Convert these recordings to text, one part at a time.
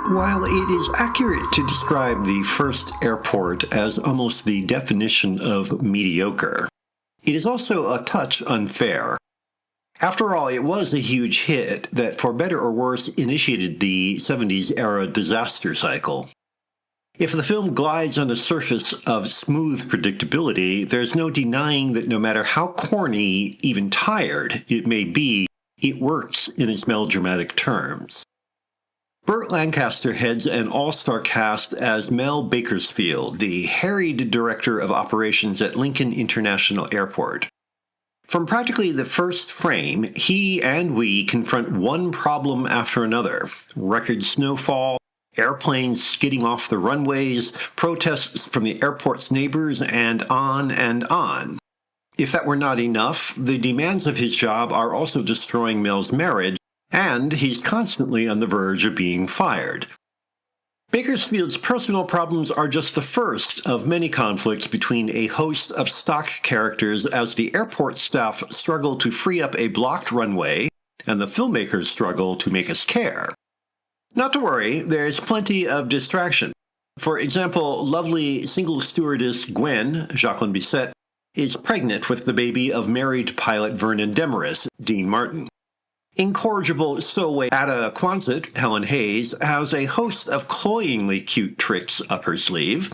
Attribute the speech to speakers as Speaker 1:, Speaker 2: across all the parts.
Speaker 1: While it is accurate to describe the first airport as almost the definition of mediocre, it is also a touch unfair. After all, it was a huge hit that, for better or worse, initiated the 70s era disaster cycle. If the film glides on the surface of smooth predictability, there's no denying that no matter how corny, even tired, it may be, it works in its melodramatic terms. Burt Lancaster heads an all-star cast as Mel Bakersfield, the harried director of operations at Lincoln International Airport. From practically the first frame, he and we confront one problem after another: record snowfall, airplanes skidding off the runways, protests from the airport's neighbors, and on and on. If that were not enough, the demands of his job are also destroying Mel's marriage, and he's constantly on the verge of being fired. Bakersfield's personal problems are just the first of many conflicts between a host of stock characters as the airport staff struggle to free up a blocked runway, and the filmmakers struggle to make us care. Not to worry, there's plenty of distraction. For example, lovely single stewardess Gwen, Jacqueline Bisset, is pregnant with the baby of married pilot Vernon Demarest, Dean Martin. Incorrigible stowaway Ada Quonset, Helen Hayes, has a host of cloyingly cute tricks up her sleeve.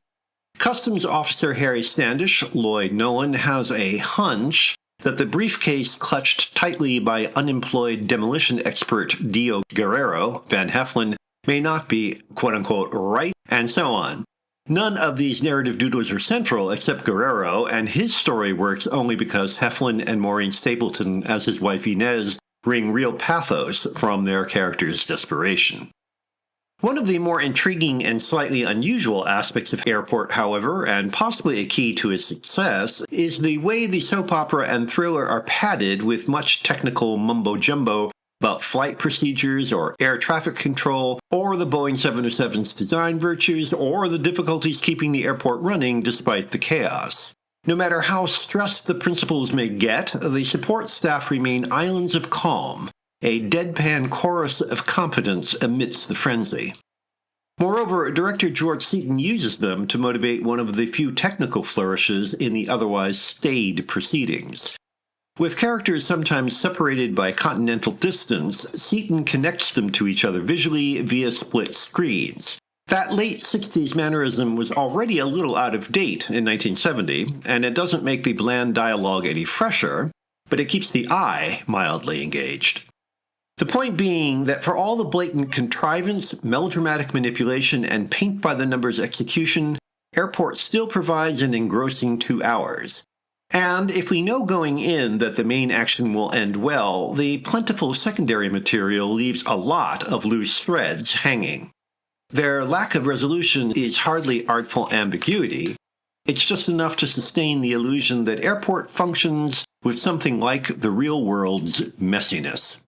Speaker 1: Customs Officer Harry Standish, Lloyd Nolan, has a hunch that the briefcase clutched tightly by unemployed demolition expert Dio Guerrero, Van Heflin, may not be quote-unquote right, and so on. None of these narrative doodlers are central except Guerrero, and his story works only because Heflin and Maureen Stapleton as his wife Inez bring real pathos from their characters' desperation. One of the more intriguing and slightly unusual aspects of Airport, however, and possibly a key to its success, is the way the soap opera and thriller are padded with much technical mumbo-jumbo about flight procedures or air traffic control, or the Boeing 707's design virtues, or the difficulties keeping the airport running despite the chaos. No matter how stressed the principals may get, the support staff remain islands of calm, a deadpan chorus of competence amidst the frenzy. Moreover, director George Seaton uses them to motivate one of the few technical flourishes in the otherwise staid proceedings. With characters sometimes separated by continental distance, Seaton connects them to each other visually via split screens. That late 60s mannerism was already a little out of date in 1970, and it doesn't make the bland dialogue any fresher, but it keeps the eye mildly engaged. The point being that for all the blatant contrivance, melodramatic manipulation, and paint-by-the-numbers execution, Airport still provides an engrossing 2 hours. And if we know going in that the main action will end well, the plentiful secondary material leaves a lot of loose threads hanging. Their lack of resolution is hardly artful ambiguity. It's just enough to sustain the illusion that Airport functions with something like the real world's messiness.